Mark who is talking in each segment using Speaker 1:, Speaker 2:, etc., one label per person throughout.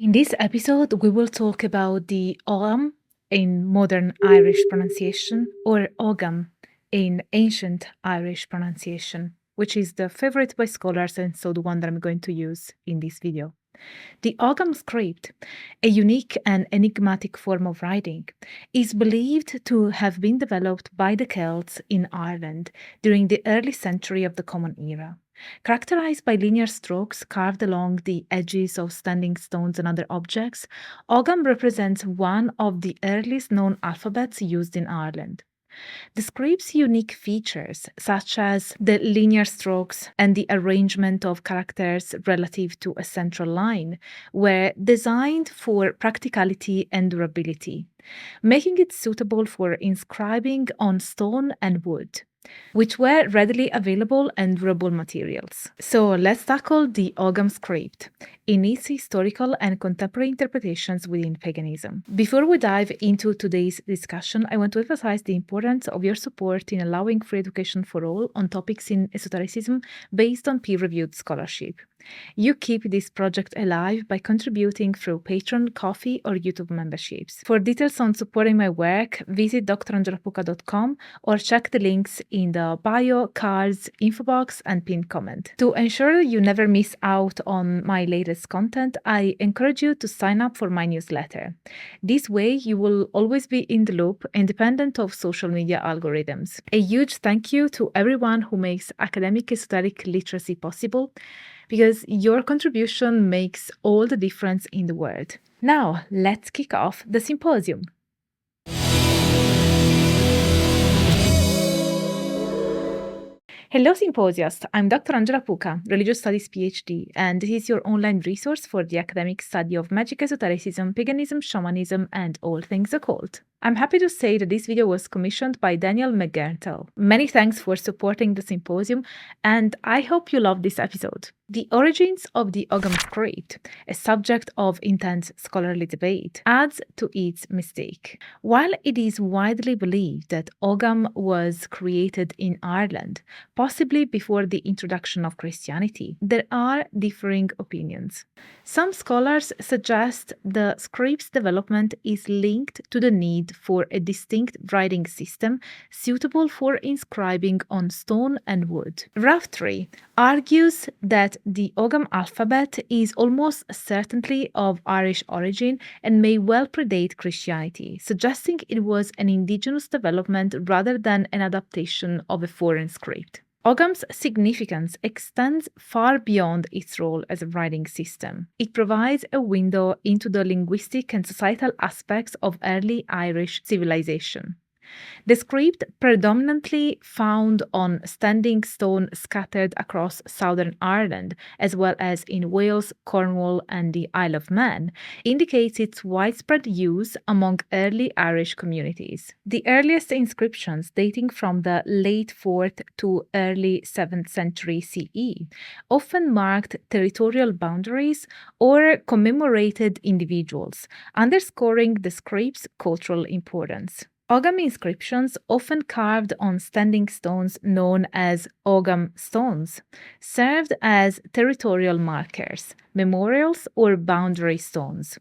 Speaker 1: In this episode, we will talk about the Ogham in modern Irish pronunciation or Ogham in ancient Irish pronunciation, which is the favorite by scholars and so the one that I'm going to use in this video. The Ogham script, a unique and enigmatic form of writing, is believed to have been developed by the Celts in Ireland during the early century of the Common Era. Characterized by linear strokes carved along the edges of standing stones and other objects, Ogham represents one of the earliest known alphabets used in Ireland. The script's unique features, such as the linear strokes and the arrangement of characters relative to a central line, were designed for practicality and durability, making it suitable for inscribing on stone and wood, which were readily available and durable materials. So let's tackle the Ogham script in its historical and contemporary interpretations within paganism. Before we dive into today's discussion, I want to emphasize the importance of your support in allowing free education for all on topics in esotericism based on peer-reviewed scholarship. You keep this project alive by contributing through Patreon, Ko-fi, or YouTube memberships. For details on supporting my work, visit drangelapuka.com or check the links in the bio, cards, info box, and pinned comment. To ensure you never miss out on my latest content, I encourage you to sign up for my newsletter. This way, you will always be in the loop, independent of social media algorithms. A huge thank you to everyone who makes academic esoteric literacy possible, because your contribution makes all the difference in the world. Now, let's kick off the symposium. Hello, Symposiast. I'm Dr. Angela Puka, Religious Studies PhD, and this is your online resource for the academic study of magic, esotericism, paganism, shamanism, and all things occult. I'm happy to say that this video was commissioned by Daniel McGertel. Many thanks for supporting the symposium, and I hope you love this episode. The origins of the Ogham script, a subject of intense scholarly debate, adds to its mistake. While it is widely believed that Ogham was created in Ireland, possibly before the introduction of Christianity, there are differing opinions. Some scholars suggest the script's development is linked to the need for a distinct writing system suitable for inscribing on stone and wood. Raftery argues that the Ogham alphabet is almost certainly of Irish origin and may well predate Christianity, suggesting it was an indigenous development rather than an adaptation of a foreign script. Ogham's significance extends far beyond its role as a writing system. It provides a window into the linguistic and societal aspects of early Irish civilization. The script, predominantly found on standing stone scattered across southern Ireland, as well as in Wales, Cornwall, and the Isle of Man, indicates its widespread use among early Irish communities. The earliest inscriptions, dating from the late 4th to early 7th century CE, often marked territorial boundaries or commemorated individuals, underscoring the script's cultural importance. Ogham inscriptions, often carved on standing stones known as Ogham stones, served as territorial markers, memorials, or boundary stones.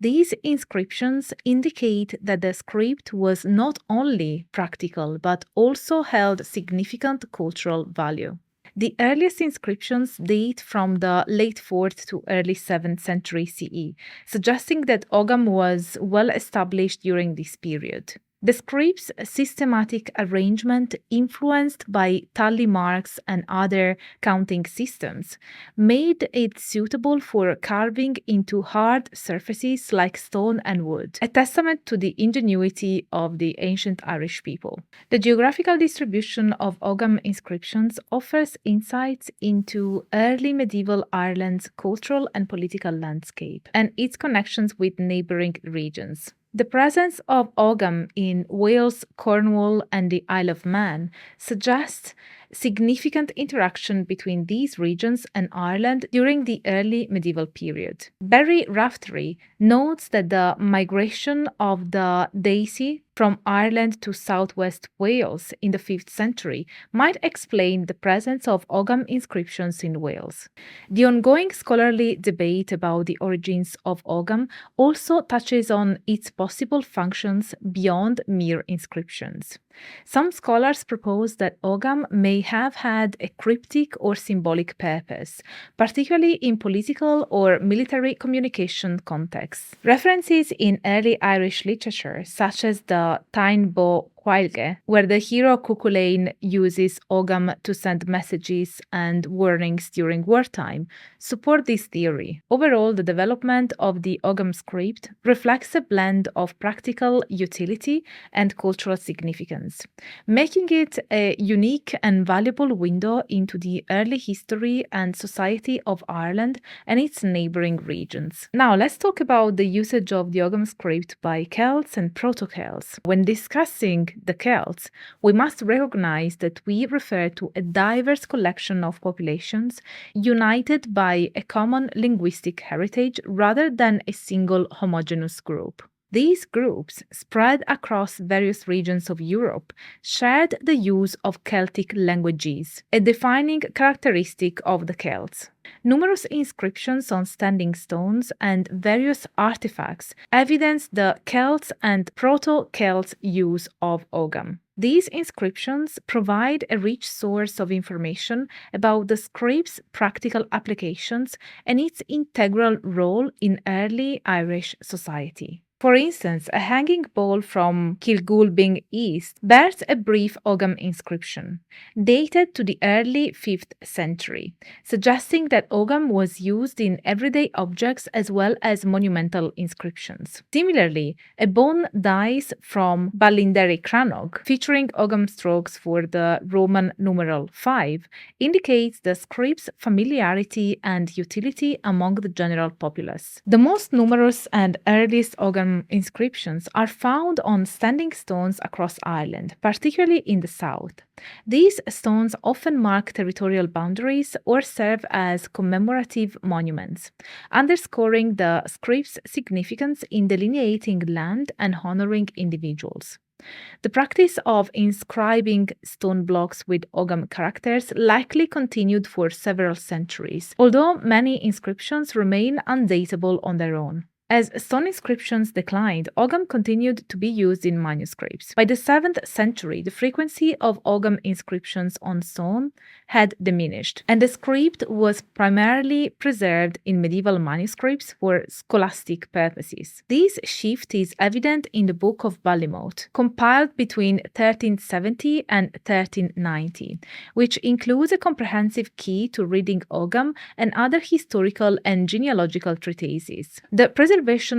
Speaker 1: These inscriptions indicate that the script was not only practical but also held significant cultural value. The earliest inscriptions date from the late 4th to early 7th century CE, suggesting that Ogham was well established during this period. The script's systematic arrangement, influenced by tally marks and other counting systems, made it suitable for carving into hard surfaces like stone and wood, a testament to the ingenuity of the ancient Irish people. The geographical distribution of Ogham inscriptions offers insights into early medieval Ireland's cultural and political landscape and its connections with neighboring regions. The presence of Ogham in Wales, Cornwall, and the Isle of Man suggests significant interaction between these regions and Ireland during the early medieval period. Barry Raftery notes that the migration of the Daisy from Ireland to southwest Wales in the 5th century might explain the presence of Ogham inscriptions in Wales. The ongoing scholarly debate about the origins of Ogham also touches on its possible functions beyond mere inscriptions. Some scholars propose that Ogham may have had a cryptic or symbolic purpose, particularly in political or military communication contexts. References in early Irish literature, such as the Táin Bo Cuailge, where the hero Cuchulainn uses Ogham to send messages and warnings during wartime, support this theory. Overall, the development of the Ogham script reflects a blend of practical utility and cultural significance, making it a unique and valuable window into the early history and society of Ireland and its neighboring regions. Now, let's talk about the usage of the Ogham script by Celts and Proto-Celts. When discussing the Celts, we must recognize that we refer to a diverse collection of populations united by a common linguistic heritage rather than a single homogeneous group. These groups, spread across various regions of Europe, shared the use of Celtic languages, a defining characteristic of the Celts. Numerous inscriptions on standing stones and various artifacts evidence the Celts and Proto-Celts use of Ogham. These inscriptions provide a rich source of information about the script's practical applications and its integral role in early Irish society. For instance, a hanging bowl from Kilgulbing East bears a brief Ogham inscription, dated to the early 5th century, suggesting that Ogham was used in everyday objects as well as monumental inscriptions. Similarly, a bone dice from Ballinderry Crannog, featuring Ogham strokes for the Roman numeral 5, indicates the script's familiarity and utility among the general populace. The most numerous and earliest Ogham inscriptions are found on standing stones across Ireland, particularly in the south. These stones often mark territorial boundaries or serve as commemorative monuments, underscoring the script's significance in delineating land and honoring individuals. The practice of inscribing stone blocks with Ogham characters likely continued for several centuries, although many inscriptions remain undatable on their own. As stone inscriptions declined, Ogham continued to be used in manuscripts. By the 7th century, the frequency of Ogham inscriptions on stone had diminished, and the script was primarily preserved in medieval manuscripts for scholastic purposes. This shift is evident in the Book of Ballymote, compiled between 1370 and 1390, which includes a comprehensive key to reading Ogham and other historical and genealogical treatises. The preservation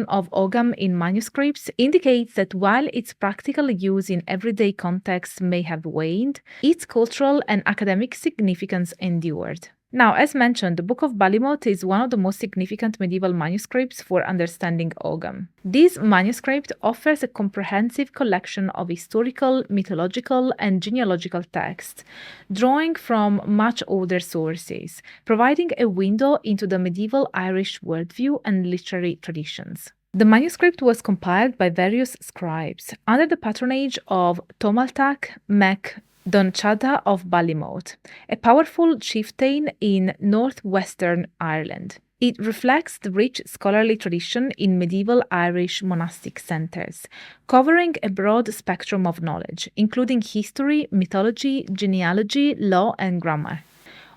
Speaker 1: of Ogham in manuscripts indicates that while its practical use in everyday contexts may have waned, its cultural and academic significance endured. Now, as mentioned, the Book of Ballymote is one of the most significant medieval manuscripts for understanding Ogham. This manuscript offers a comprehensive collection of historical, mythological, and genealogical texts, drawing from much older sources, providing a window into the medieval Irish worldview and literary traditions. The manuscript was compiled by various scribes under the patronage of Tomaltach Mac Donchada of Ballymote, a powerful chieftain in northwestern Ireland. It reflects the rich scholarly tradition in medieval Irish monastic centres, covering a broad spectrum of knowledge, including history, mythology, genealogy, law, and grammar.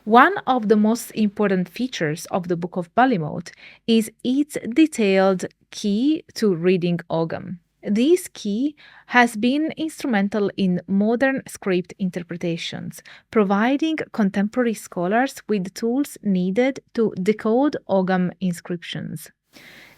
Speaker 1: One of the most important features of the Book of Ballymote is its detailed key to reading Ogham. This key has been instrumental in modern script interpretations, providing contemporary scholars with tools needed to decode Ogham inscriptions.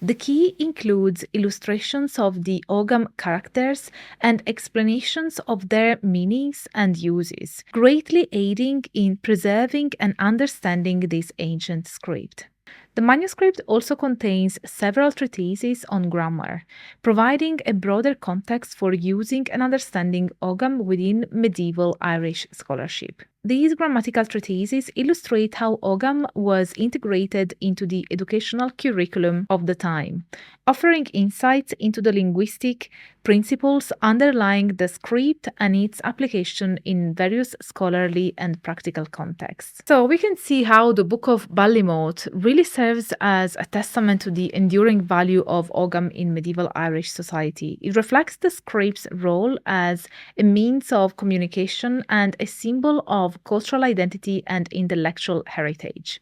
Speaker 1: The key includes illustrations of the Ogham characters and explanations of their meanings and uses, greatly aiding in preserving and understanding this ancient script. The manuscript also contains several treatises on grammar, providing a broader context for using and understanding Ogham within medieval Irish scholarship. These grammatical treatises illustrate how Ogham was integrated into the educational curriculum of the time, offering insights into the linguistic principles underlying the script and its application in various scholarly and practical contexts. So we can see how the Book of Ballymote really serves as a testament to the enduring value of Ogham in medieval Irish society. It reflects the script's role as a means of communication and a symbol of cultural identity and intellectual heritage.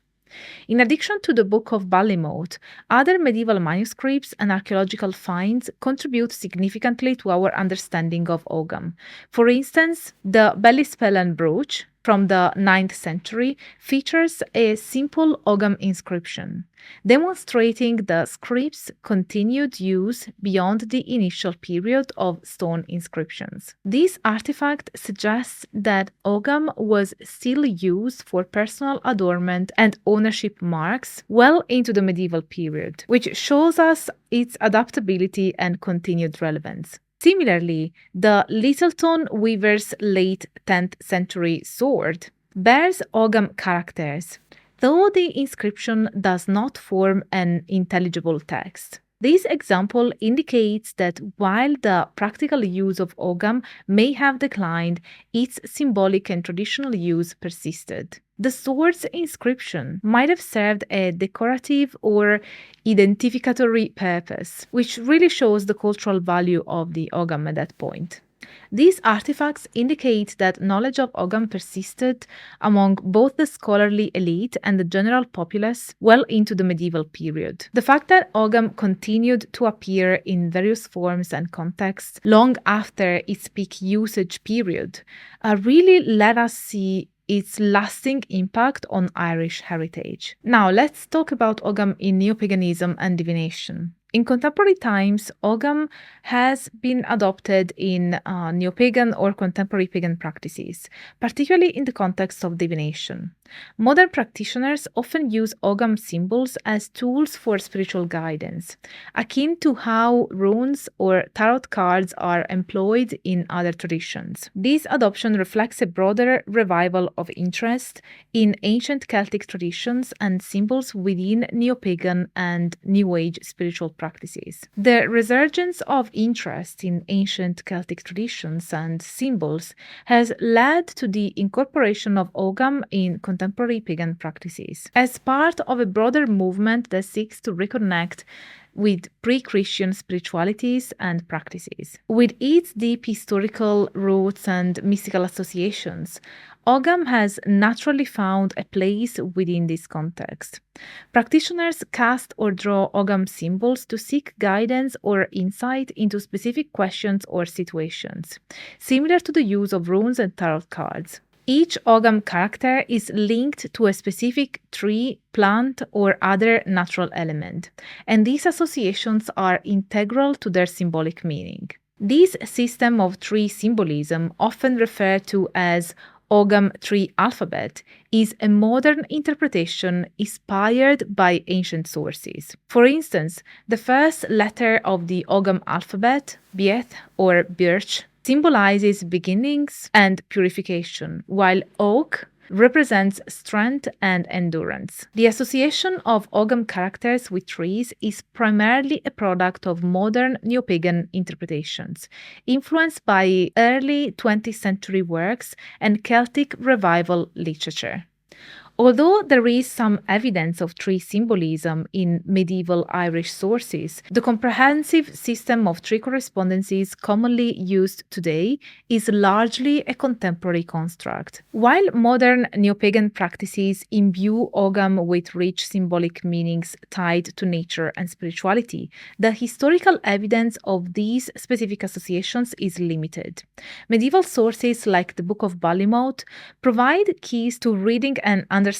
Speaker 1: In addition to the Book of Ballymote, other medieval manuscripts and archaeological finds contribute significantly to our understanding of Ogham. For instance, the Ballyspellan brooch from the 9th century features a simple Ogham inscription, demonstrating the script's continued use beyond the initial period of stone inscriptions. This artifact suggests that Ogham was still used for personal adornment and ownership marks well into the medieval period, which shows us its adaptability and continued relevance. Similarly, the Littleton weaver's late 10th century sword bears Ogham characters, though the inscription does not form an intelligible text. This example indicates that while the practical use of Ogham may have declined, its symbolic and traditional use persisted. The sword's inscription might have served a decorative or identificatory purpose, which really shows the cultural value of the Ogham at that point. These artifacts indicate that knowledge of Ogham persisted among both the scholarly elite and the general populace well into the medieval period. The fact that Ogham continued to appear in various forms and contexts long after its peak usage period really let us see its lasting impact on Irish heritage. Now, let's talk about Ogham in neo-paganism and divination. In contemporary times, Ogham has been adopted in neo-pagan or contemporary pagan practices, particularly in the context of divination. Modern practitioners often use Ogham symbols as tools for spiritual guidance, akin to how runes or tarot cards are employed in other traditions. This adoption reflects a broader revival of interest in ancient Celtic traditions and symbols within neo-pagan and New Age spiritual practices. The resurgence of interest in ancient Celtic traditions and symbols has led to the incorporation of Ogham in contemporary pagan practices as part of a broader movement that seeks to reconnect with pre-Christian spiritualities and practices. With its deep historical roots and mystical associations, Ogham has naturally found a place within this context. Practitioners cast or draw Ogham symbols to seek guidance or insight into specific questions or situations, similar to the use of runes and tarot cards. Each Ogham character is linked to a specific tree, plant, or other natural element, and these associations are integral to their symbolic meaning. This system of tree symbolism, often referred to as Ogham tree alphabet, is a modern interpretation inspired by ancient sources. For instance, the first letter of the Ogham alphabet, Bieth or birch, symbolizes beginnings and purification, while oak represents strength and endurance. The association of Ogham characters with trees is primarily a product of modern neo-pagan interpretations, influenced by early 20th century works and Celtic revival literature. Although there is some evidence of tree symbolism in medieval Irish sources, the comprehensive system of tree correspondences commonly used today is largely a contemporary construct. While modern neo-pagan practices imbue Ogham with rich symbolic meanings tied to nature and spirituality, the historical evidence of these specific associations is limited. Medieval sources like the Book of Ballymote provide keys to reading and understanding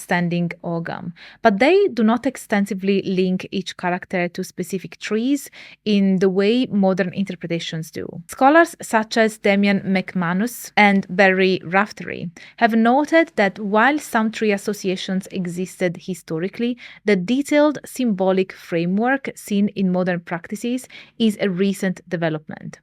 Speaker 1: Ogham, but they do not extensively link each character to specific trees in the way modern interpretations do. Scholars such as Damian McManus and Barry Raftery have noted that while some tree associations existed historically, the detailed symbolic framework seen in modern practices is a recent development.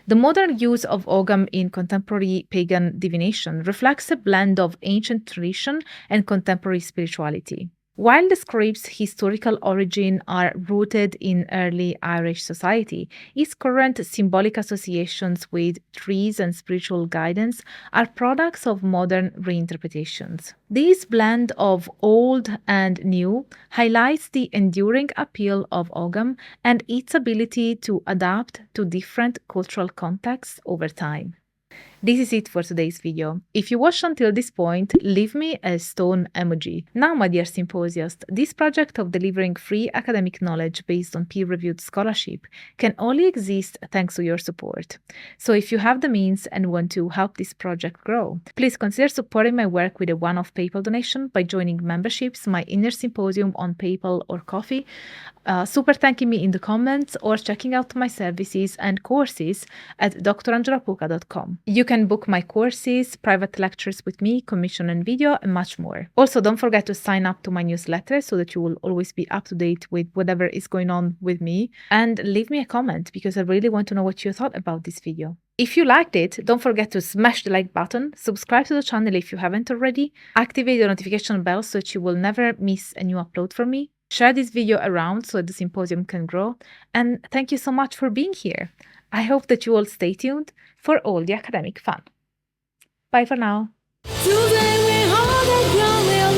Speaker 1: The modern use of Ogham in contemporary pagan divination reflects a blend of ancient tradition and contemporary spirituality. While the script's historical origin are rooted in early Irish society, its current symbolic associations with trees and spiritual guidance are products of modern reinterpretations. This blend of old and new highlights the enduring appeal of Ogham and its ability to adapt to different cultural contexts over time. This is it for today's video. If you watched until this point, leave me a stone emoji. Now, my dear symposiasts, this project of delivering free academic knowledge based on peer-reviewed scholarship can only exist thanks to your support. So if you have the means and want to help this project grow, please consider supporting my work with a one-off PayPal donation by joining memberships, my inner symposium on PayPal or Coffee, super thanking me in the comments, or checking out my services and courses at drangelapuka.com. You can book my courses, private lectures with me, commission and video, and much more. Also, don't forget to sign up to my newsletter so that you will always be up to date with whatever is going on with me. And leave me a comment because I really want to know what you thought about this video. If you liked it, don't forget to smash the like button, subscribe to the channel if you haven't already, activate the notification bell so that you will never miss a new upload from me, share this video around so that the symposium can grow, and thank you so much for being here. I hope that you all stay tuned for all the academic fun. Bye for now. Today we hold